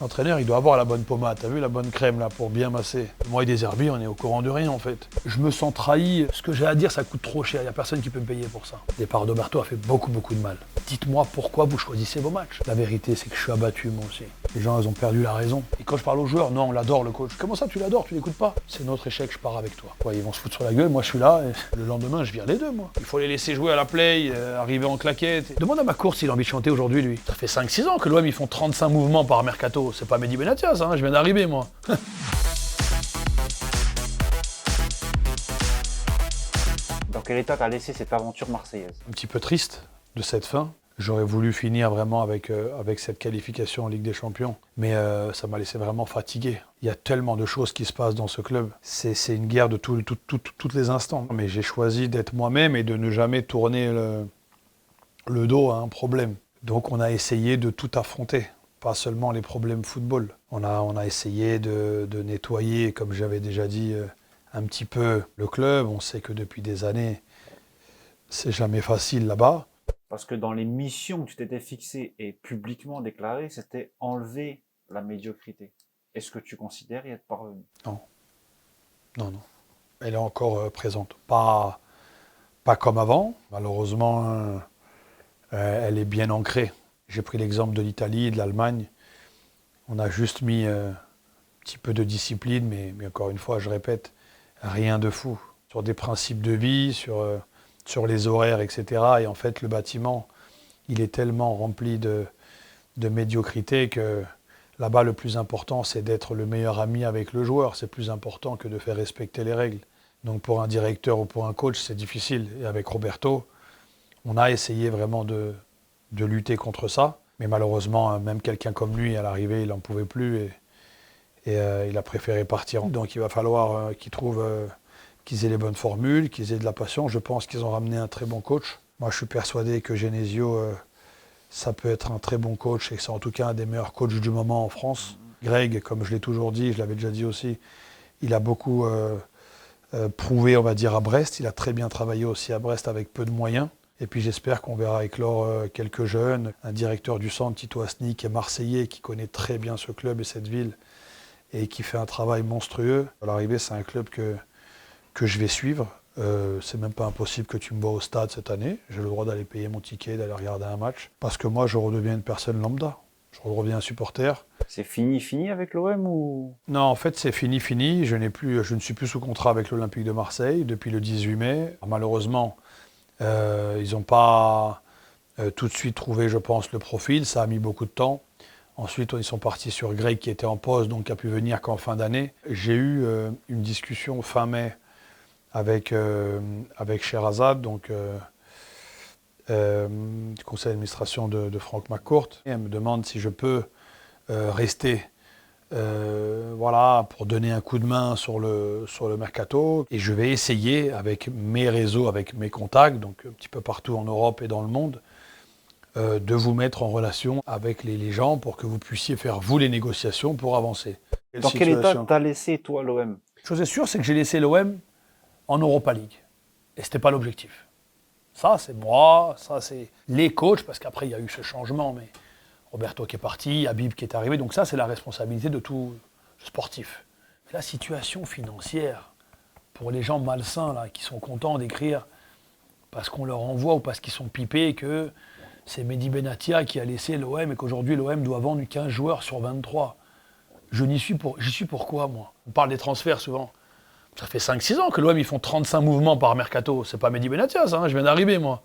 L'entraîneur, il doit avoir la bonne pommade, t'as vu la bonne crème là pour bien masser. Moi et des herbiers, on est au courant de rien en fait. Je me sens trahi, ce que j'ai à dire ça coûte trop cher, il n'y a personne qui peut me payer pour ça. Le départ d'Oberto a fait beaucoup de mal. Dites-moi pourquoi vous choisissez vos matchs. La vérité c'est que je suis abattu moi aussi. Les gens ils ont perdu la raison. Et quand je parle aux joueurs, non on l'adore le coach. Comment ça tu l'adores, tu l'écoutes pas? C'est notre échec, je pars avec toi. Ouais, ils vont se foutre sur la gueule, moi je suis là, et le lendemain je vire les deux moi. Il faut les laisser jouer à la play, arriver en claquette. Demande à ma course s'il a envie de chanter aujourd'hui lui. Ça fait 5-6 ans que l'OM ils font 35 mouvements par mercato. C'est pas Mehdi Benatia ça, hein, je viens d'arriver moi. Dans quel état t'as laissé cette aventure marseillaise? Un petit peu triste de cette fin. J'aurais voulu finir vraiment avec cette qualification en Ligue des Champions, mais ça m'a laissé vraiment fatigué. Il y a tellement de choses qui se passent dans ce club. C'est une guerre de tous les instants. Mais j'ai choisi d'être moi-même et de ne jamais tourner le dos à un problème. Donc on a essayé de tout affronter, pas seulement les problèmes football. On a essayé de nettoyer, comme j'avais déjà dit, un petit peu le club. On sait que depuis des années, c'est jamais facile là-bas. Parce que dans les missions que tu t'étais fixées et publiquement déclarées, c'était enlever la médiocrité. Est-ce que tu considères y être parvenu? Non. Elle est encore présente. Pas comme avant. Malheureusement, elle est bien ancrée. J'ai pris l'exemple de l'Italie, de l'Allemagne. On a juste mis un petit peu de discipline, mais encore une fois, je répète, rien de fou. Sur des principes de vie, sur les horaires, etc. Et en fait, le bâtiment, il est tellement rempli de médiocrité que là-bas, le plus important, c'est d'être le meilleur ami avec le joueur. C'est plus important que de faire respecter les règles. Donc pour un directeur ou pour un coach, c'est difficile. Et avec Roberto, on a essayé vraiment de lutter contre ça. Mais malheureusement, même quelqu'un comme lui, à l'arrivée, il n'en pouvait plus et il a préféré partir. Donc il va falloir qu'ils aient les bonnes formules, qu'ils aient de la passion. Je pense qu'ils ont ramené un très bon coach. Moi, je suis persuadé que Genesio, ça peut être un très bon coach et c'est en tout cas un des meilleurs coachs du moment en France. Greg, comme je l'ai toujours dit, je l'avais déjà dit aussi, il a beaucoup prouvé, on va dire, à Brest. Il a très bien travaillé aussi à Brest avec peu de moyens. Et puis j'espère qu'on verra éclore quelques jeunes. Un directeur du centre, Tito Asni, qui est marseillais, qui connaît très bien ce club et cette ville et qui fait un travail monstrueux. À l'arrivée, c'est un club que je vais suivre. C'est même pas impossible que tu me vois au stade cette année. J'ai le droit d'aller payer mon ticket, d'aller regarder un match. Parce que moi, je redeviens une personne lambda. Je redeviens un supporter. C'est fini avec l'OM ou? Non, en fait, c'est fini. Je ne suis plus sous contrat avec l'Olympique de Marseille depuis le 18 mai. Malheureusement, ils n'ont pas tout de suite trouvé, je pense, le profil. Ça a mis beaucoup de temps. Ensuite, ils sont partis sur Greg qui était en pause, donc qui a pu venir qu'en fin d'année. J'ai eu une discussion fin mai avec Sherazade, donc du conseil d'administration de Franck McCourt. Et elle me demande si je peux rester pour donner un coup de main sur le mercato. Et je vais essayer avec mes réseaux, avec mes contacts, donc un petit peu partout en Europe et dans le monde, de vous mettre en relation avec les gens pour que vous puissiez faire, vous, les négociations pour avancer. Dans quel état t'as laissé, toi, l'OM? Chose est sûre, c'est que j'ai laissé l'OM en Europa League. Et ce n'était pas l'objectif. Ça, c'est moi, ça, c'est les coachs, parce qu'après, il y a eu ce changement, mais Roberto qui est parti, Habib qui est arrivé, donc ça, c'est la responsabilité de tout sportif. La situation financière, pour les gens malsains, là, qui sont contents d'écrire parce qu'on leur envoie ou parce qu'ils sont pipés que c'est Mehdi Benatia qui a laissé l'OM et qu'aujourd'hui, l'OM doit vendre 15 joueurs sur 23. J'y suis pour quoi, moi? On parle des transferts souvent. Ça fait 5-6 ans que l'OM, ils font 35 mouvements par mercato. C'est pas Mehdi Benatia, ça, hein, je viens d'arriver, moi.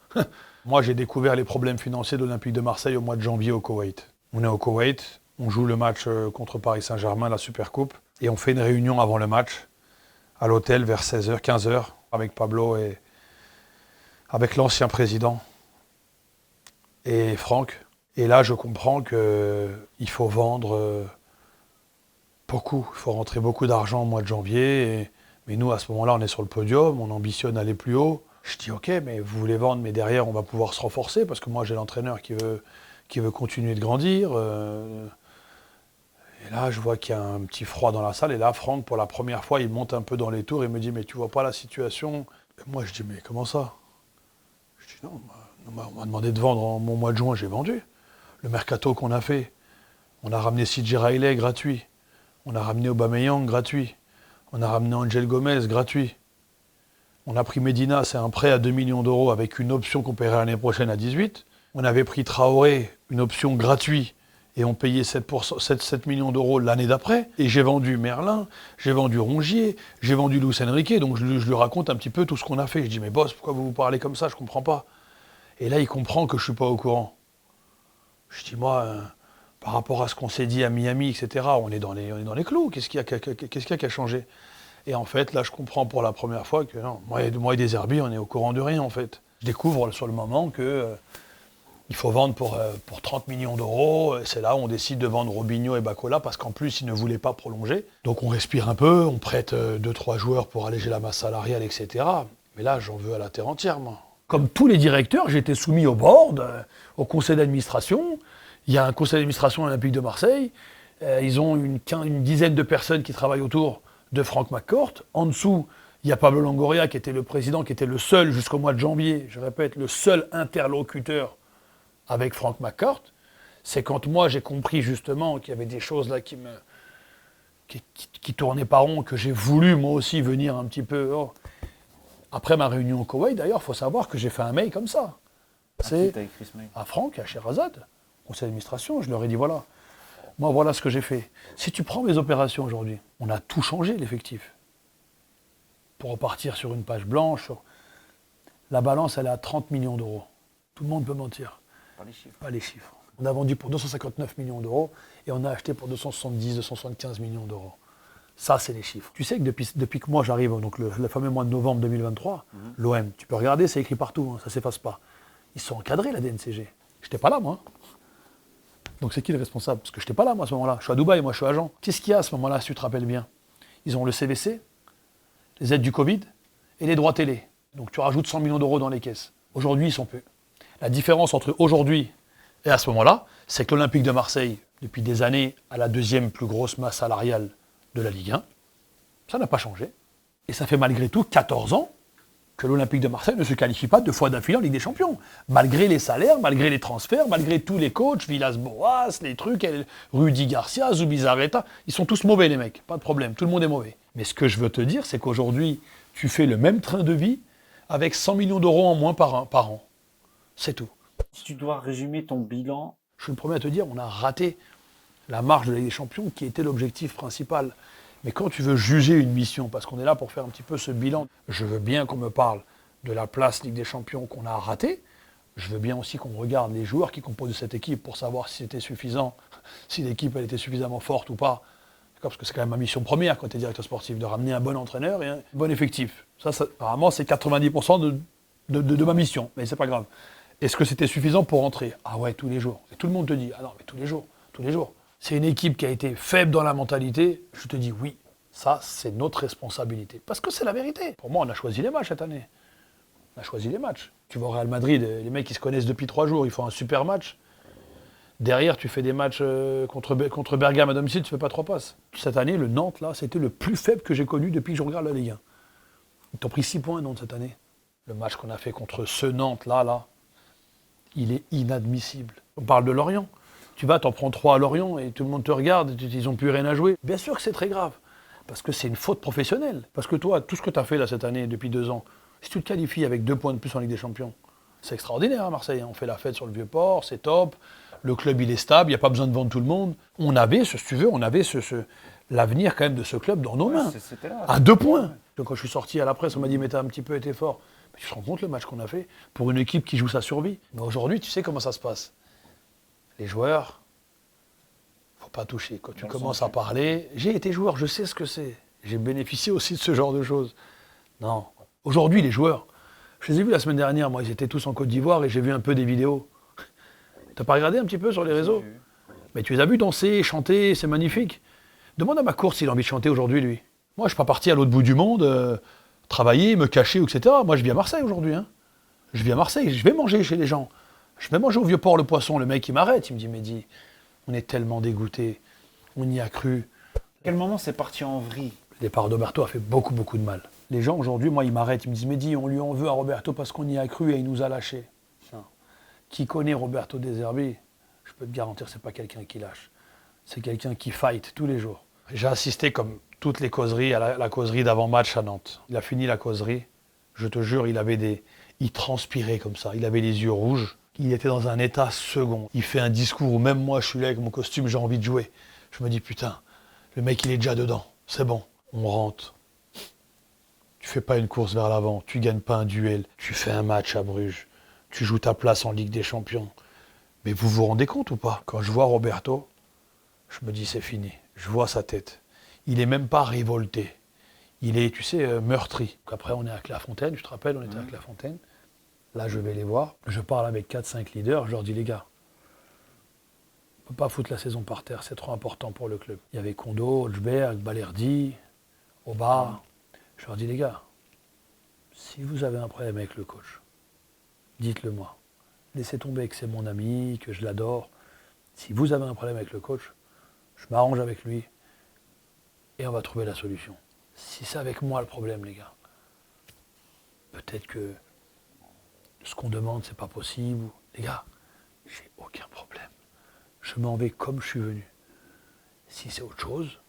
Moi, j'ai découvert les problèmes financiers de l'Olympique de Marseille au mois de janvier au Koweït. On est au Koweït, on joue le match contre Paris Saint-Germain, la Supercoupe, et on fait une réunion avant le match, à l'hôtel vers 16h, 15h, avec Pablo et avec l'ancien président et Franck. Et là, je comprends qu'il faut vendre beaucoup, il faut rentrer beaucoup d'argent au mois de janvier. Mais nous, à ce moment-là, on est sur le podium, on ambitionne aller plus haut. Je dis, ok, mais vous voulez vendre, mais derrière, on va pouvoir se renforcer, parce que moi, j'ai l'entraîneur qui veut continuer de grandir. Et là, je vois qu'il y a un petit froid dans la salle. Et là, Franck, pour la première fois, il monte un peu dans les tours et me dit, mais tu vois pas la situation? Et moi, je dis, mais comment ça? Je dis, non, on m'a demandé de vendre en mon mois de juin, j'ai vendu. Le mercato qu'on a fait, On a ramené CJ Riley gratuit. On a ramené Aubameyang gratuit. On a ramené Angel Gomez gratuit. On a pris Medina, c'est un prêt à 2 millions d'euros avec une option qu'on paierait l'année prochaine à 18. On avait pris Traoré, une option gratuite, et on payait 7 millions d'euros l'année d'après. Et j'ai vendu Merlin, j'ai vendu Rongier, j'ai vendu Luis Enrique, donc je lui raconte un petit peu tout ce qu'on a fait. Je dis, mais boss, pourquoi vous parlez comme ça? Je comprends pas. Et là, il comprend que je suis pas au courant. Je dis, moi, par rapport à ce qu'on s'est dit à Miami, etc., on est dans les clous. Qu'est-ce qu'il y a qui a changé? Et en fait, là, je comprends pour la première fois que non, moi et des Herbies, on est au courant de rien, en fait. Je découvre sur le moment que il faut vendre pour 30 millions d'euros. C'est là où on décide de vendre Robinho et Bacola, parce qu'en plus, ils ne voulaient pas prolonger. Donc on respire un peu, on prête 2-3 joueurs pour alléger la masse salariale, etc. Mais là, j'en veux à la terre entière, moi. Comme tous les directeurs, j'ai été soumis au board, au conseil d'administration. Il y a un conseil d'administration olympique de Marseille. Ils ont une dizaine de personnes qui travaillent autour de Franck McCourt. En dessous, il y a Pablo Longoria qui était le président, qui était le seul jusqu'au mois de janvier, je répète, le seul interlocuteur avec Franck McCourt. C'est quand moi j'ai compris justement qu'il y avait des choses là qui tournaient pas rond, que j'ai voulu moi aussi venir un petit peu. Oh. Après ma réunion au Koweït, d'ailleurs, il faut savoir que j'ai fait un mail comme ça. C'est à Franck, à Sherazade, conseil d'administration, je leur ai dit voilà. Moi, voilà ce que j'ai fait. Si tu prends mes opérations aujourd'hui, on a tout changé, l'effectif. Pour repartir sur une page blanche, la balance, elle est à 30 millions d'euros. Tout le monde peut mentir. Pas les chiffres. Pas les chiffres. On a vendu pour 259 millions d'euros et on a acheté pour 270, 275 millions d'euros. Ça, c'est les chiffres. Tu sais que depuis que moi j'arrive, donc le fameux mois de novembre 2023, l'OM, tu peux regarder, c'est écrit partout, hein, ça ne s'efface pas. Ils sont encadrés, la DNCG. Je n'étais pas là, moi. Donc c'est qui le responsable? Parce que je n'étais pas là, moi, à ce moment-là. Je suis à Dubaï, moi, je suis agent. Qu'est-ce qu'il y a à ce moment-là, si tu te rappelles bien? Ils ont le CVC, les aides du Covid et les droits télé. Donc tu rajoutes 100 millions d'euros dans les caisses. Aujourd'hui, ils sont peu. La différence entre aujourd'hui et à ce moment-là, c'est que l'Olympique de Marseille, depuis des années, a la deuxième plus grosse masse salariale de la Ligue 1. Ça n'a pas changé. Et ça fait malgré tout 14 ans que l'Olympique de Marseille ne se qualifie pas 2 fois d'affilée en Ligue des Champions. Malgré les salaires, malgré les transferts, malgré tous les coachs, Villas-Boas, les trucs, Rudy Garcia, Zubizarreta, ils sont tous mauvais les mecs, pas de problème, tout le monde est mauvais. Mais ce que je veux te dire, c'est qu'aujourd'hui, tu fais le même train de vie avec 100 millions d'euros en moins par an. C'est tout. Si tu dois résumer ton bilan... Je suis le premier à te dire, on a raté la marge de la Ligue des Champions qui était l'objectif principal. Mais quand tu veux juger une mission, parce qu'on est là pour faire un petit peu ce bilan, je veux bien qu'on me parle de la place Ligue des Champions qu'on a ratée. Je veux bien aussi qu'on regarde les joueurs qui composent cette équipe pour savoir si c'était suffisant, si l'équipe elle était suffisamment forte ou pas. Parce que c'est quand même ma mission première quand tu es directeur sportif, de ramener un bon entraîneur et un bon effectif. Ça apparemment, c'est 90% de ma mission, mais c'est pas grave. Est-ce que c'était suffisant pour rentrer? Ah ouais, tous les jours. Et tout le monde te dit, ah non, mais tous les jours. C'est une équipe qui a été faible dans la mentalité. Je te dis oui, ça c'est notre responsabilité. Parce que c'est la vérité. Pour moi, on a choisi les matchs cette année. On a choisi les matchs. Tu vas au Real Madrid, les mecs ils se connaissent depuis 3 jours, ils font un super match. Derrière, tu fais des matchs contre Bergame à domicile, tu fais pas 3 passes. Cette année, le Nantes, là, c'était le plus faible que j'ai connu depuis que je regarde la Ligue 1. Ils t'ont pris 6 points, Nantes, cette année. Le match qu'on a fait contre ce Nantes, là, il est inadmissible. On parle de Lorient. Tu vas, t'en prends 3 à Lorient et tout le monde te regarde, ils n'ont plus rien à jouer. Bien sûr que c'est très grave, parce que c'est une faute professionnelle. Parce que toi, tout ce que tu as fait là cette année, depuis 2 ans, si tu te qualifies avec 2 points de plus en Ligue des Champions, c'est extraordinaire à Marseille. On fait la fête sur le Vieux-Port, c'est top. Le club, il est stable, il n'y a pas besoin de vendre tout le monde. On avait, si tu veux, l'avenir quand même de ce club dans nos mains. À 2 points. Donc quand je suis sorti à la presse, on m'a dit, mais t'as un petit peu été fort. Mais tu te rends compte le match qu'on a fait pour une équipe qui joue sa survie. Mais aujourd'hui, tu sais comment ça se passe. Les joueurs, faut pas toucher. Quand tu commences à parler, j'ai été joueur, je sais ce que c'est. J'ai bénéficié aussi de ce genre de choses. Non. Aujourd'hui, les joueurs, je les ai vus la semaine dernière, moi, ils étaient tous en Côte d'Ivoire et j'ai vu un peu des vidéos. T'as pas regardé un petit peu sur les réseaux? Mais tu les as vus danser, chanter, c'est magnifique. Demande à ma course s'il a envie de chanter aujourd'hui, lui. Moi, je suis pas parti à l'autre bout du monde, travailler, me cacher, etc. Moi, je vis à Marseille aujourd'hui. Hein. Je vis à Marseille, je vais manger chez les gens. Je vais manger au Vieux-Port le poisson. Le mec, il m'arrête, il me dit, Mehdi, on est tellement dégoûtés, on y a cru. À quel moment c'est parti en vrille? Le départ d'Roberto a fait beaucoup, beaucoup de mal. Les gens, aujourd'hui, moi, ils m'arrêtent, ils me disent, Mehdi, on lui en veut à Roberto parce qu'on y a cru et il nous a lâchés. Qui connaît Roberto De Zerbi, je peux te garantir que ce n'est pas quelqu'un qui lâche. C'est quelqu'un qui fight tous les jours. J'ai assisté, comme toutes les causeries, à la causerie d'avant-match à Nantes. Il a fini la causerie. Je te jure, il transpirait comme ça. Il avait les yeux rouges. Il était dans un état second. Il fait un discours où même moi, je suis là avec mon costume, j'ai envie de jouer. Je me dis, putain, le mec, il est déjà dedans. C'est bon. On rentre. Tu fais pas une course vers l'avant. Tu gagnes pas un duel. Tu fais un match à Bruges. Tu joues ta place en Ligue des Champions. Mais vous vous rendez compte ou pas? Quand je vois Roberto, je me dis, c'est fini. Je vois sa tête. Il est même pas révolté. Il est, tu sais, meurtri. Après, on est à Clairefontaine, tu te rappelles, on était à Clairefontaine. Là, je vais les voir. Je parle avec 4-5 leaders. Je leur dis, les gars, on ne peut pas foutre la saison par terre. C'est trop important pour le club. Il y avait Kondo, Holzberg, Balerdi, Oba. Je leur dis, les gars, si vous avez un problème avec le coach, dites-le moi. Laissez tomber que c'est mon ami, que je l'adore. Si vous avez un problème avec le coach, je m'arrange avec lui et on va trouver la solution. Si c'est avec moi le problème, les gars, peut-être que ce qu'on demande, c'est pas possible. Les gars, j'ai aucun problème. Je m'en vais comme je suis venu. Si c'est autre chose,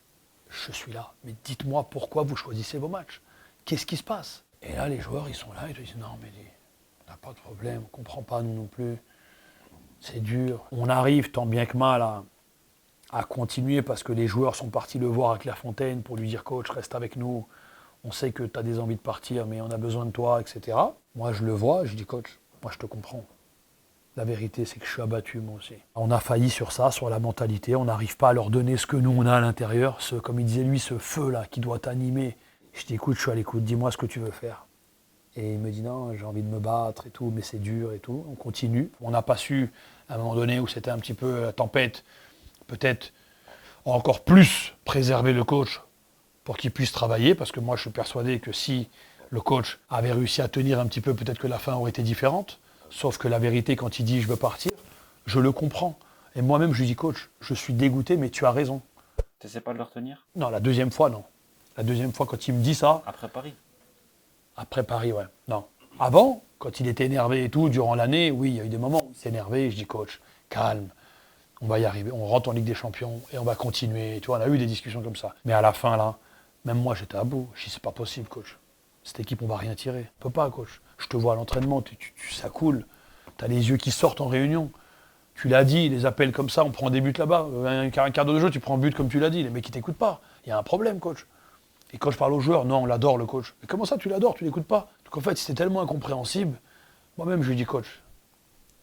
je suis là. Mais dites-moi pourquoi vous choisissez vos matchs. Qu'est-ce qui se passe? Et là, les joueurs, ils sont là, ils te disent, non, mais on n'a pas de problème, on ne comprend pas, nous non plus. C'est dur. On arrive tant bien que mal à continuer parce que les joueurs sont partis le voir à Clairefontaine pour lui dire, coach, reste avec nous. On sait que tu as des envies de partir, mais on a besoin de toi, etc. Moi, je le vois, je dis, coach, moi, je te comprends. La vérité, c'est que je suis abattu, moi aussi. On a failli sur ça, sur la mentalité. On n'arrive pas à leur donner ce que nous, on a à l'intérieur. Comme il disait lui, ce feu-là qui doit t'animer. Je dis, écoute, je suis à l'écoute, dis-moi ce que tu veux faire. Et il me dit, non, j'ai envie de me battre et tout, mais c'est dur et tout. On continue. On n'a pas su, à un moment donné où c'était un petit peu la tempête, peut-être encore plus préserver le coach pour qu'il puisse travailler, parce que moi, je suis persuadé que si le coach avait réussi à tenir un petit peu, peut-être que la fin aurait été différente. Sauf que la vérité, quand il dit « je veux partir », je le comprends. Et moi-même, je lui dis « coach, je suis dégoûté, mais tu as raison ». Tu n'essaies pas de le retenir? Non, la deuxième fois, non. La deuxième fois, quand il me dit ça... Après Paris? Après Paris, ouais. Non. Avant, quand il était énervé et tout, durant l'année, oui, il y a eu des moments où il s'est énervé. Je dis « coach, calme, on va y arriver. On rentre en Ligue des Champions et on va continuer. » Tu vois, on a eu des discussions comme ça. Mais à la fin, là, même moi, j'étais à bout. Je dis « c'est pas possible, coach. Cette équipe, on va rien tirer. On peut pas, coach. Je te vois à l'entraînement, ça coule. Tu as les yeux qui sortent en réunion. Tu l'as dit, les appels comme ça, on prend des buts là-bas. Un quart d'heure de jeu, tu prends un but comme tu l'as dit. Les mecs, ils t'écoutent pas. Il y a un problème, coach. Et quand je parle aux joueurs, non, on l'adore, le coach. Mais comment ça, tu l'adores, tu l'écoutes pas? Donc en fait, c'était tellement incompréhensible. Moi-même, je lui dis, coach,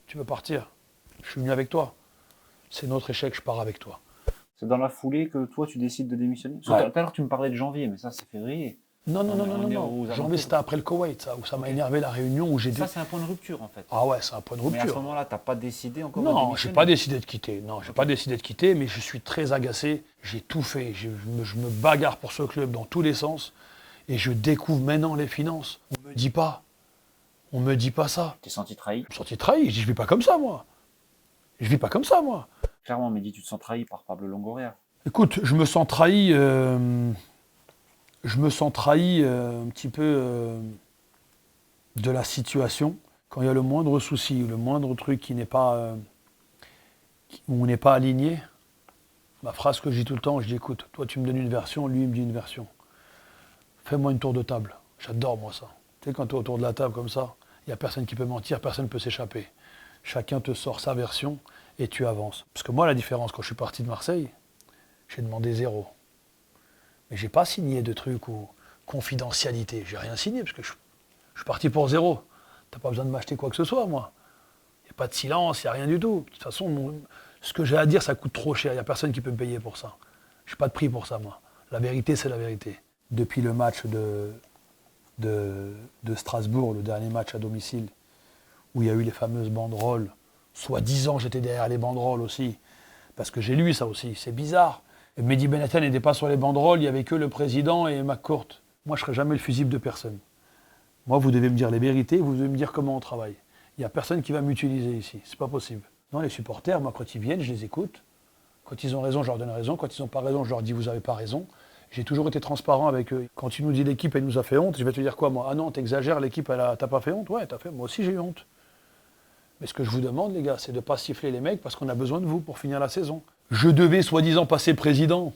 tu veux partir? Je suis venu avec toi. C'est notre échec, je pars avec toi. C'est dans la foulée que toi, tu décides de démissionner? Tout à l'heure, tu me parlais de janvier, mais ça, c'est février. Non. Janvier, c'était après le Koweït, ça, où ça m'a énervé la réunion où j'ai Ça, c'est un point de rupture, en fait. Ah ouais, c'est un point de rupture. Mais à ce moment-là, tu n'as pas décidé encore de Non, démissionner? je n'ai pas décidé de quitter. Non, j'ai pas décidé de quitter, mais je suis très agacé. J'ai tout fait. Je me bagarre pour ce club dans tous les sens. Et je découvre maintenant les finances. On me dit pas ça. Tu t'es senti trahi? Je me suis senti trahi. Je dis, je vis pas comme ça, moi. Je vis pas comme ça, moi. Clairement, Mehdi, tu te sens trahi par Pablo Longoria. Écoute, je me sens trahi. Un petit peu de la situation. Quand il y a le moindre souci, le moindre truc qui n'est pas, où on n'est pas aligné, ma phrase que je dis tout le temps, je dis écoute, toi tu me donnes une version, lui il me dit une version. Fais-moi une tour de table. J'adore moi ça. Tu sais, quand tu es autour de la table comme ça, il n'y a personne qui peut mentir, personne ne peut s'échapper. Chacun te sort sa version et tu avances. Parce que moi, la différence, quand je suis parti de Marseille, j'ai demandé 0. Mais j'ai pas signé de trucs ou confidentialité. J'ai rien signé parce que je suis parti pour 0. T'as pas besoin de m'acheter quoi que ce soit, moi. Il n'y a pas de silence, il n'y a rien du tout. De toute façon, ce que j'ai à dire, ça coûte trop cher. Il n'y a personne qui peut me payer pour ça. Je n'ai pas de prix pour ça, moi. La vérité, c'est la vérité. Depuis le match de Strasbourg, le dernier match à domicile, où il y a eu les fameuses banderoles, soi-disant j'étais derrière les banderoles aussi, parce que j'ai lu ça aussi, c'est bizarre. Mehdi Benatia n'était pas sur les banderoles, il n'y avait que le président et McCourt. Moi, je ne serai jamais le fusible de personne. Moi, vous devez me dire les vérités, vous devez me dire comment on travaille. Il n'y a personne qui va m'utiliser ici, c'est pas possible. Non, les supporters, moi, quand ils viennent, je les écoute. Quand ils ont raison, je leur donne raison. Quand ils n'ont pas raison, je leur dis, vous n'avez pas raison. J'ai toujours été transparent avec eux. Quand tu nous dis l'équipe, elle nous a fait honte, je vais te dire quoi, moi? Ah non, t'exagères, l'équipe, t'as pas fait honte? Ouais, t'as fait. Moi aussi, j'ai eu honte. Mais ce que je vous demande, les gars, c'est de ne pas siffler les mecs parce qu'on a besoin de vous pour finir la saison. Je devais soi-disant passer président.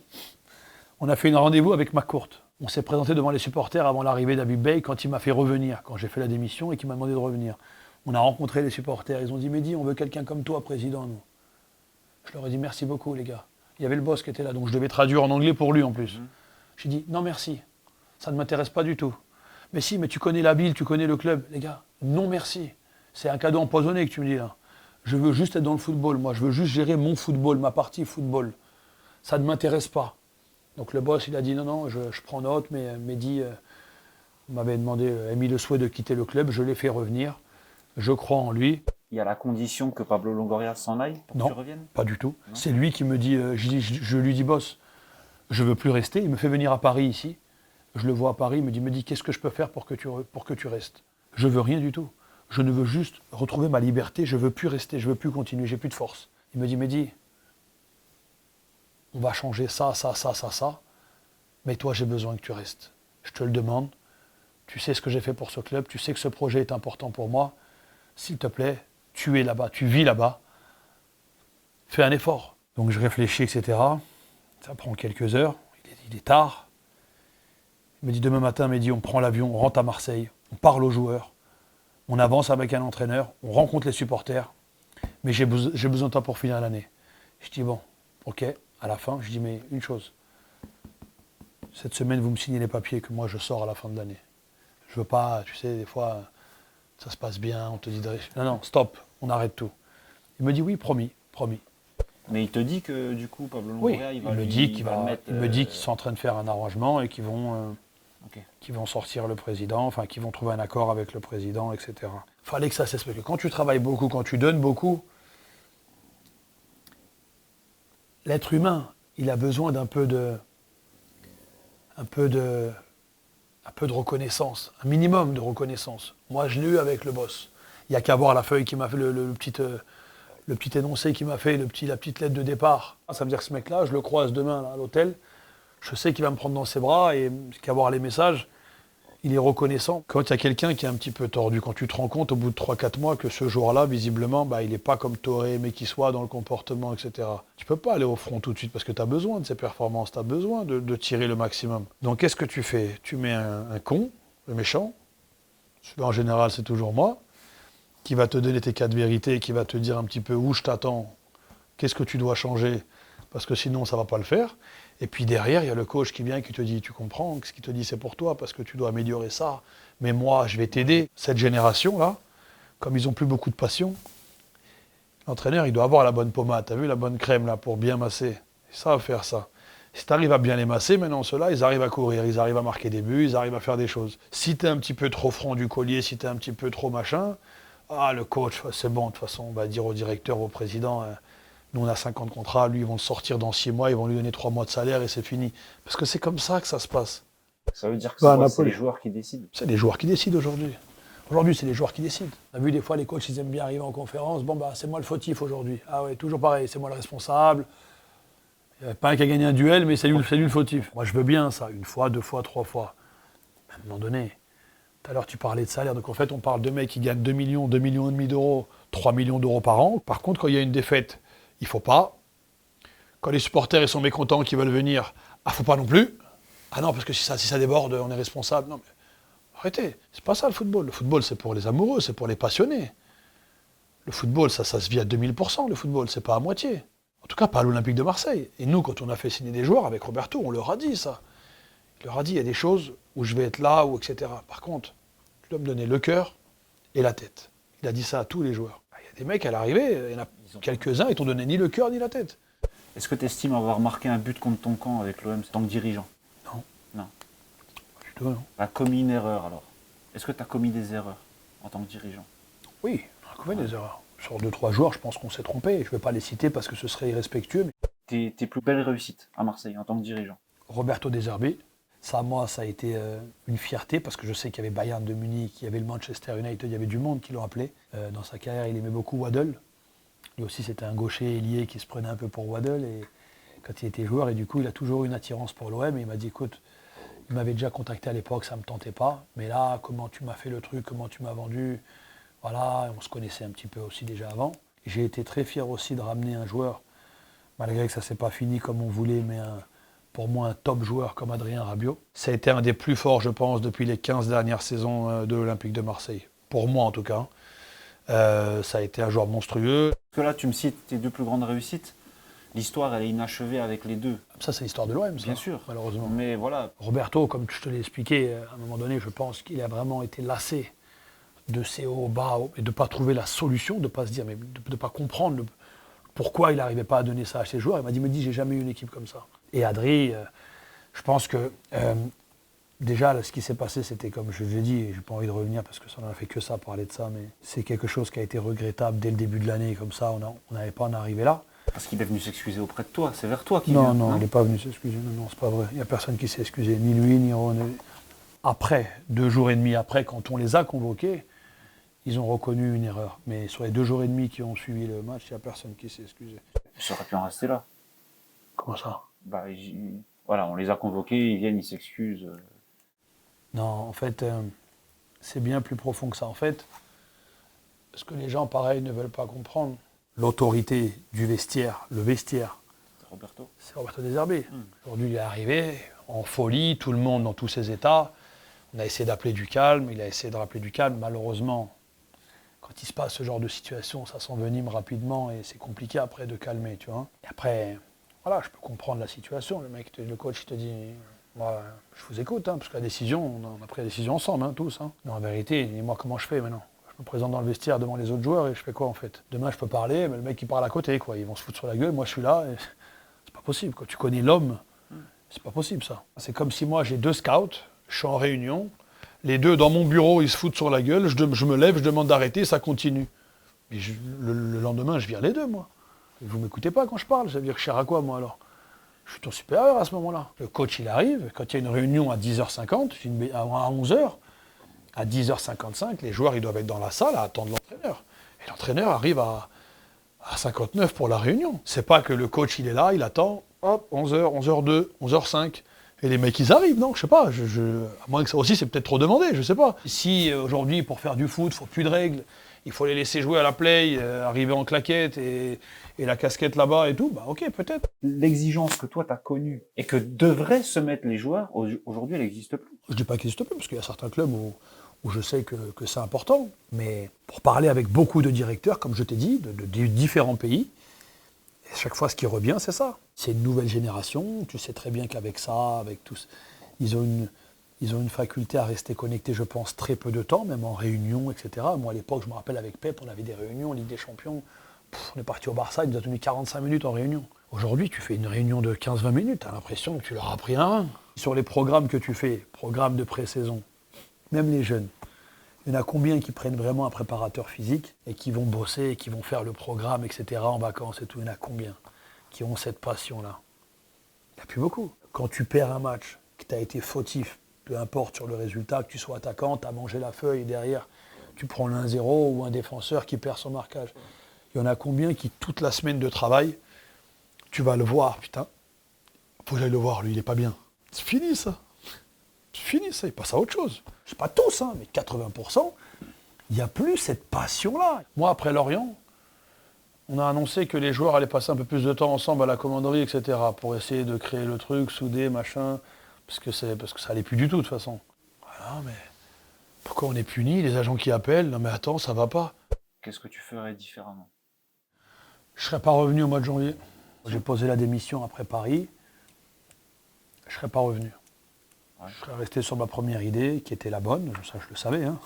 On a fait un rendez-vous avec McCourt. On s'est présenté devant les supporters avant l'arrivée d'Habib Beye quand il m'a fait revenir, quand j'ai fait la démission et qu'il m'a demandé de revenir. On a rencontré les supporters. Ils ont dit « Mehdi, on veut quelqu'un comme toi, président, nous. » Je leur ai dit « Merci beaucoup, les gars. » Il y avait le boss qui était là, donc je devais traduire en anglais pour lui en plus. J'ai dit « Non, merci. Ça ne m'intéresse pas du tout. » « Mais si, mais tu connais la ville, tu connais le club. » Les gars, non merci. C'est un cadeau empoisonné que tu me dis là. Je veux juste être dans le football, moi. Je veux juste gérer mon football, ma partie football. Ça ne m'intéresse pas. Donc le boss, il a dit non, je prends note, mais Mehdi m'avait demandé, émis le souhait de quitter le club. Je l'ai fait revenir. Je crois en lui. Il y a la condition que Pablo Longoria s'en aille pour que tu Non, reviennes? pas du tout. Non. C'est lui qui me dit, je lui dis boss, je veux plus rester. Il me fait venir à Paris ici. Je le vois à Paris, il me dit qu'est-ce que je peux faire pour que tu restes? Je veux rien du tout. Je ne veux juste retrouver ma liberté, je veux plus rester, je veux plus continuer, j'ai plus de force. Il me dit Mehdi, on va changer ça, mais toi j'ai besoin que tu restes. Je te le demande. Tu sais ce que j'ai fait pour ce club, tu sais que ce projet est important pour moi. S'il te plaît, tu es là-bas, tu vis là-bas. Fais un effort. Donc je réfléchis, etc. Ça prend quelques heures, il est tard. Il me dit demain matin, Mehdi, on prend l'avion, on rentre à Marseille, on parle aux joueurs, on avance avec un entraîneur, on rencontre les supporters, mais j'ai besoin de toi pour finir l'année. Je dis bon, ok, à la fin, je dis mais une chose, cette semaine vous me signez les papiers que moi je sors à la fin de l'année. Je veux pas, tu sais, des fois, ça se passe bien, on te dit non, stop, on arrête tout. Il me dit oui, promis. Mais il te dit que du coup, Pablo Oui, Longoria, il me dit qu'ils sont en train de faire un arrangement et qu'ils vont sortir le président, enfin qu'ils vont trouver un accord avec le président, etc. Il fallait que ça s'explique. Quand tu travailles beaucoup, quand tu donnes beaucoup, l'être humain, il a besoin d'un peu de reconnaissance, un minimum de reconnaissance. Moi, je l'ai eu avec le boss. Il n'y a qu'à voir la feuille qui m'a fait le petit énoncé qui m'a fait, la petite lettre de départ. Ça veut dire que ce mec-là, je le croise demain là, à l'hôtel, je sais qu'il va me prendre dans ses bras et qu'à voir les messages, il est reconnaissant. Quand il y a quelqu'un qui est un petit peu tordu, quand tu te rends compte au bout de 3-4 mois que ce jour-là, visiblement, il n'est pas comme tu aurais aimé qu'il soit dans le comportement, etc. Tu ne peux pas aller au front tout de suite parce que tu as besoin de ces performances, tu as besoin de tirer le maximum. Donc qu'est-ce que tu fais? Tu mets un con, le méchant, en général c'est toujours moi, qui va te donner tes 4 vérités, qui va te dire un petit peu où je t'attends, qu'est-ce que tu dois changer, parce que sinon ça ne va pas le faire. Et puis derrière, il y a le coach qui vient et qui te dit, tu comprends, ce qu'il te dit c'est pour toi, parce que tu dois améliorer ça, mais moi je vais t'aider. Cette génération-là, comme ils n'ont plus beaucoup de passion, l'entraîneur il doit avoir la bonne pommade, tu as vu la bonne crème là pour bien masser, ils savent faire ça. Si tu arrives à bien les masser, maintenant ceux-là, ils arrivent à courir, ils arrivent à marquer des buts, ils arrivent à faire des choses. Si tu es un petit peu trop franc du collier, si tu es un petit peu trop machin, le coach, c'est bon, de toute façon, on va dire au directeur, au président, nous on a 50 contrats, lui ils vont le sortir dans 6 mois, ils vont lui donner 3 mois de salaire et c'est fini. Parce que c'est comme ça que ça se passe. Ça veut dire que c'est les joueurs qui décident. C'est les joueurs qui décident aujourd'hui. Aujourd'hui, c'est les joueurs qui décident. On a vu des fois les coachs, ils aiment bien arriver en conférence, c'est moi le fautif aujourd'hui. Ah ouais, toujours pareil, c'est moi le responsable. Il n'y a pas un qui a gagné un duel, mais c'est lui le fautif. Moi je veux bien ça, 1 fois, 2 fois, 3 fois. À un moment donné, tout à l'heure tu parlais de salaire, donc en fait on parle de mecs qui gagnent 2 millions, 2 millions et demi d'euros, 3 millions d'euros par an. Par contre, quand il y a une défaite, il ne faut pas. Quand les supporters ils sont mécontents, qu'ils veulent venir, faut pas non plus. Ah non, parce que si ça déborde, on est responsable. Non, mais arrêtez, c'est pas ça le football. Le football, c'est pour les amoureux, c'est pour les passionnés. Le football, ça se vit à 2000%, le football, c'est pas à moitié. En tout cas, pas à l'Olympique de Marseille. Et nous, quand on a fait signer des joueurs avec Roberto, on leur a dit ça. Il leur a dit, il y a des choses où je vais être là, ou etc. Par contre, tu dois me donner le cœur et la tête. Il a dit ça à tous les joueurs. Il y a des mecs à l'arrivée, il y en a quelques-uns, ils t'ont donné ni le cœur ni la tête. Est-ce que tu estimes avoir marqué un but contre ton camp avec l'OM en tant que dirigeant? Non. Non. Pas du tout, non. Tu as commis une erreur alors? Est-ce que tu as commis des erreurs en tant que dirigeant? Oui, on a commis des erreurs. Sur 2-3 joueurs, je pense qu'on s'est trompé. Je ne vais pas les citer parce que ce serait irrespectueux. Mais... Tes plus belles réussites à Marseille en tant que dirigeant? Roberto De Zerbi. Ça, moi, ça a été une fierté parce que je sais qu'il y avait Bayern de Munich, il y avait le Manchester United, il y avait du monde qui l'ont appelé. Dans sa carrière, il aimait beaucoup Waddle. Lui aussi, c'était un gaucher ailier qui se prenait un peu pour Waddle et quand il était joueur. Et du coup, il a toujours eu une attirance pour l'OM. Et il m'a dit, écoute, il m'avait déjà contacté à l'époque, ça ne me tentait pas. Mais là, comment tu m'as fait le truc, comment tu m'as vendu, voilà, on se connaissait un petit peu aussi déjà avant. J'ai été très fier aussi de ramener un joueur, malgré que ça ne s'est pas fini comme on voulait, mais pour moi un top joueur comme Adrien Rabiot. Ça a été un des plus forts, je pense, depuis les 15 dernières saisons de l'Olympique de Marseille. Pour moi en tout cas. Ça a été un joueur monstrueux. Parce que là, tu me cites tes 2 plus grandes réussites. L'histoire, elle est inachevée avec les 2. Ça, c'est l'histoire de l'OM, ça. Bien sûr. Malheureusement. Mais voilà. Roberto, comme je te l'ai expliqué, à un moment donné, je pense qu'il a vraiment été lassé de ces hauts bas et de ne pas trouver la solution, de ne pas se dire, mais de ne pas comprendre pourquoi il n'arrivait pas à donner ça à ses joueurs. Il m'a dit, j'ai jamais eu une équipe comme ça. Et Adri, je pense que déjà, là, ce qui s'est passé, c'était comme je l'ai dit, et je n'ai pas envie de revenir parce que ça n'a fait que ça, parler de ça, mais c'est quelque chose qui a été regrettable dès le début de l'année, comme ça, on n'avait pas en arrivé là. Parce qu'il est venu s'excuser auprès de toi, c'est vers toi qu'il Non, vient. non, il n'est pas venu s'excuser, non, c'est pas vrai. Il n'y a personne qui s'est excusé, ni lui, ni René. Après, 2 jours et demi après, quand on les a convoqués, ils ont reconnu une erreur. Mais sur les 2 jours et demi qui ont suivi le match, il n'y a personne qui s'est excusé. Ça aurait pu en rester là. Comment ça? Bah, voilà, on les a convoqués, ils viennent, ils s'excusent. Non, en fait, c'est bien plus profond que ça. En fait, ce que les gens, pareil, ne veulent pas comprendre, l'autorité du vestiaire, le vestiaire, Roberto. c'est Roberto De Zerbi. Aujourd'hui, il est arrivé en folie, tout le monde dans tous ses états. On a essayé d'appeler du calme, il a essayé de rappeler du calme. Malheureusement, quand il se passe ce genre de situation, ça s'envenime rapidement et c'est compliqué après de calmer, tu vois. Et après, voilà, je peux comprendre la situation. Le coach, il te dit, moi, je vous écoute, hein, parce que la décision, on a pris la décision ensemble, hein, tous. Hein. Mais en vérité, dis-moi comment je fais maintenant. Je me présente dans le vestiaire devant les autres joueurs et je fais quoi en fait? Demain, je peux parler, mais le mec, il parle à côté, quoi. Ils vont se foutre sur la gueule, moi, je suis là. Et c'est pas possible, quoi. Tu connais l'homme, c'est pas possible, ça. C'est comme si moi, j'ai 2 scouts, je suis en réunion, les 2 dans mon bureau, ils se foutent sur la gueule, je me lève, je demande d'arrêter, ça continue. Mais le lendemain, je vire les 2, moi. Vous m'écoutez pas quand je parle, ça veut dire que je sers à quoi, moi, alors? Je suis ton supérieur à ce moment-là. Le coach, il arrive, quand il y a une réunion à 10h50, à 11h, à 10h55, les joueurs, ils doivent être dans la salle à attendre l'entraîneur. Et l'entraîneur arrive à 59 pour la réunion. C'est pas que le coach, il est là, il attend, hop, 11h, 11h02, 11h05. Et les mecs, ils arrivent, non? Je sais pas. À moins que ça aussi, c'est peut-être trop demandé, je sais pas. Si aujourd'hui, pour faire du foot, il faut plus de règles, il faut les laisser jouer à la play, arriver en claquette et la casquette là-bas et tout, bah ok, peut-être. L'exigence que toi, tu as connue et que devraient se mettre les joueurs, aujourd'hui, elle n'existe plus. Je dis pas qu'elle n'existe plus, parce qu'il y a certains clubs où je sais que c'est important. Mais pour parler avec beaucoup de directeurs, comme je t'ai dit, de différents pays, et chaque fois, ce qui revient, c'est ça. C'est une nouvelle génération. Tu sais très bien qu'avec ça, avec tous, ils ont une faculté à rester connectés, je pense, très peu de temps, même en réunion, etc. Moi, à l'époque, je me rappelle avec Pep, on avait des réunions en Ligue des Champions. On est parti au Barça, il nous a tenu 45 minutes en réunion. Aujourd'hui, tu fais une réunion de 15-20 minutes, tu as l'impression que tu leur as pris un rein. Sur les programmes que tu fais, programmes de pré-saison, même les jeunes, il y en a combien qui prennent vraiment un préparateur physique et qui vont bosser, et qui vont faire le programme, etc. en vacances et tout. Il y en a combien qui ont cette passion-là? Il n'y a plus beaucoup. Quand tu perds un match, que tu as été fautif, peu importe sur le résultat, que tu sois attaquant, tu as mangé la feuille et derrière, tu prends le 1-0 ou un défenseur qui perd son marquage. Il y en a combien qui, toute la semaine de travail, tu vas le voir, putain, faut que j'aille le voir, lui, il n'est pas bien. C'est fini, ça. C'est fini, ça, il passe à autre chose. C'est pas tous, hein, mais 80%, il n'y a plus cette passion-là. Moi, après Lorient, on a annoncé que les joueurs allaient passer un peu plus de temps ensemble à la commanderie, etc., pour essayer de créer le truc, souder, machin, parce que ça allait plus du tout, de toute façon. Voilà, mais pourquoi on est puni, les agents qui appellent? Non mais attends, ça va pas. Qu'est-ce que tu ferais différemment? Je serais pas revenu au mois de janvier. J'ai posé la démission après Paris. Je serais pas revenu. Ouais. Je serais resté sur ma première idée, qui était la bonne, ça je le savais. Hein.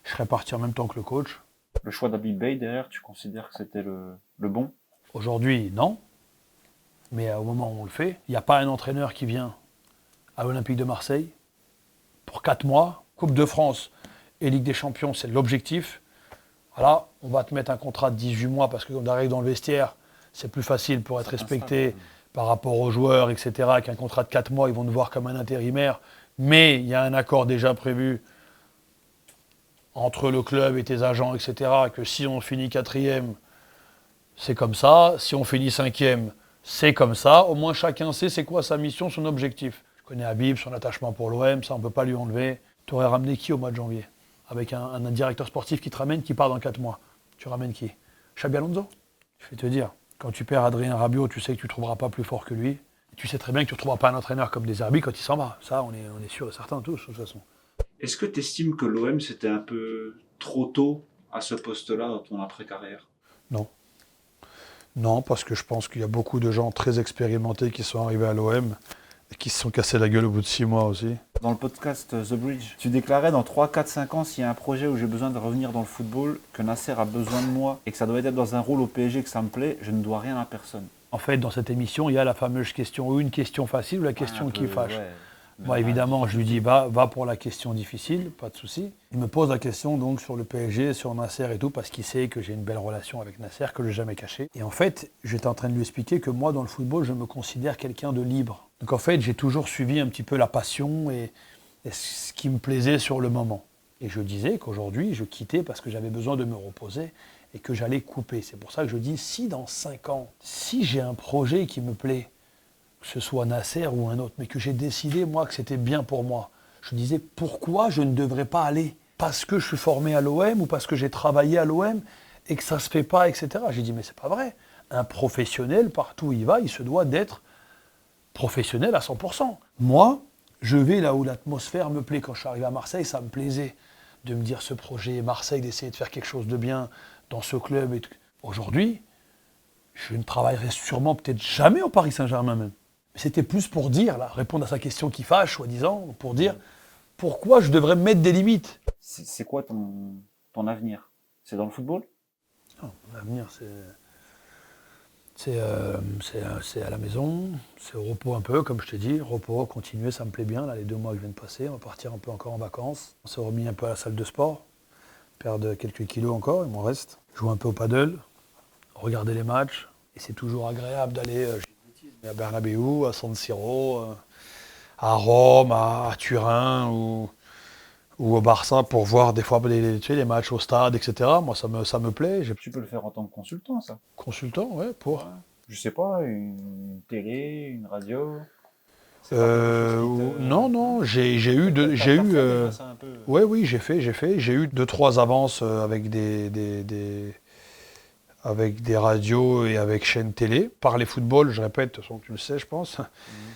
Je serais parti en même temps que le coach. Le choix d'Habib Beye, derrière, tu considères que c'était le bon? Aujourd'hui, non. Mais au moment où on le fait, il n'y a pas un entraîneur qui vient à l'Olympique de Marseille pour 4 mois. Coupe de France et Ligue des Champions, c'est l'objectif. Voilà, on va te mettre un contrat de 18 mois parce qu'on arrive dans le vestiaire, c'est plus facile pour être respecté par rapport aux joueurs, etc. Qu'un contrat de 4 mois, ils vont te voir comme un intérimaire. Mais il y a un accord déjà prévu entre le club et tes agents, etc., que si on finit 4e, c'est comme ça. Si on finit 5e, c'est comme ça. Au moins, chacun sait c'est quoi sa mission, son objectif. Je connais Habib, son attachement pour l'OM, ça, on ne peut pas lui enlever. Tu aurais ramené qui au mois de janvier? Avec un directeur sportif qui te ramène, qui part dans 4 mois. Tu ramènes qui? Xabi Alonso? Je vais te dire, Quand tu perds Adrien Rabiot, tu sais que tu ne trouveras pas plus fort que lui. Tu sais très bien que tu ne retrouveras pas un entraîneur comme des Zerbi quand il s'en va. Ça, on est sûr et certain tous, de toute façon. Est-ce que tu estimes que l'OM, c'était un peu trop tôt à ce poste-là dans ton après-carrière? Non. Non, parce que je pense qu'il y a beaucoup de gens très expérimentés qui sont arrivés à l'OM et qui se sont cassés la gueule au bout de 6 mois aussi. Dans le podcast The Bridge, tu déclarais dans 3, 4, 5 ans, s'il y a un projet où j'ai besoin de revenir dans le football, que Nasser a besoin de moi et que ça doit être dans un rôle au PSG que ça me plaît, je ne dois rien à personne. En fait, dans cette émission, il y a la fameuse question, ou une question facile ou la question qui fâche. Ouais. Moi, évidemment, je lui dis, va pour la question difficile, pas de souci. Il me pose la question donc sur le PSG, sur Nasser et tout, parce qu'il sait que j'ai une belle relation avec Nasser, que je n'ai jamais cachée. Et en fait, j'étais en train de lui expliquer que moi, dans le football, je me considère quelqu'un de libre. Donc en fait, j'ai toujours suivi un petit peu la passion et ce qui me plaisait sur le moment. Et je disais qu'aujourd'hui, je quittais parce que j'avais besoin de me reposer et que j'allais couper. C'est pour ça que je dis, si dans 5 ans, si j'ai un projet qui me plaît, que ce soit Nasser ou un autre, mais que j'ai décidé, moi, que c'était bien pour moi. Je disais, pourquoi je ne devrais pas aller? Parce que je suis formé à l'OM ou parce que j'ai travaillé à l'OM et que ça ne se fait pas, etc. J'ai dit, mais c'est pas vrai. Un professionnel, partout où il va, il se doit d'être professionnel à 100%. Moi, je vais là où l'atmosphère me plaît. Quand je suis arrivé à Marseille, ça me plaisait de me dire ce projet Marseille, d'essayer de faire quelque chose de bien dans ce club. Et aujourd'hui, je ne travaillerai sûrement peut-être jamais au Paris Saint-Germain même. C'était plus pour dire, là, répondre à sa question qui fâche, soi-disant, pour dire pourquoi je devrais me mettre des limites. C'est quoi ton avenir? C'est dans le football? Non, mon avenir, c'est à la maison, c'est au repos un peu, comme je t'ai dit. Repos, continuer, ça me plaît bien. Là, les 2 mois que je viens de passer, on va partir un peu encore en vacances. On s'est remis un peu à la salle de sport, perdre quelques kilos encore, il m'en reste. Jouer un peu au paddle, regarder les matchs. Et c'est toujours agréable d'aller à Bernabéu, à San Siro, à Rome, à Turin ou au Barça pour voir des fois les matchs au stade, etc. Moi, ça me plaît. Tu peux le faire en tant que consultant, ça. Consultant, ouais, pour. Ouais. Je sais pas, une télé, une radio. Non, j'ai eu oui, j'ai fait. J'ai eu 2-3 avances avec avec des radios et avec chaînes télé. Parler football, je répète, de toute façon tu le sais, je pense.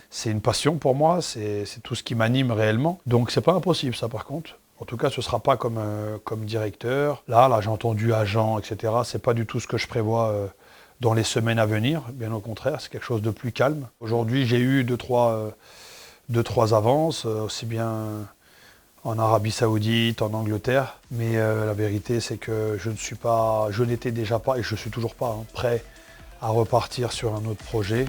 C'est une passion pour moi, c'est tout ce qui m'anime réellement. Donc c'est pas impossible ça par contre. En tout cas, ce ne sera pas comme directeur. Là, j'ai entendu agent, etc. C'est pas du tout ce que je prévois dans les semaines à venir. Bien au contraire, c'est quelque chose de plus calme. Aujourd'hui, j'ai eu 2-3 avances, aussi bien en Arabie Saoudite, en Angleterre. Mais la vérité, c'est que je n'étais déjà pas, et je ne suis toujours pas prêt à repartir sur un autre projet.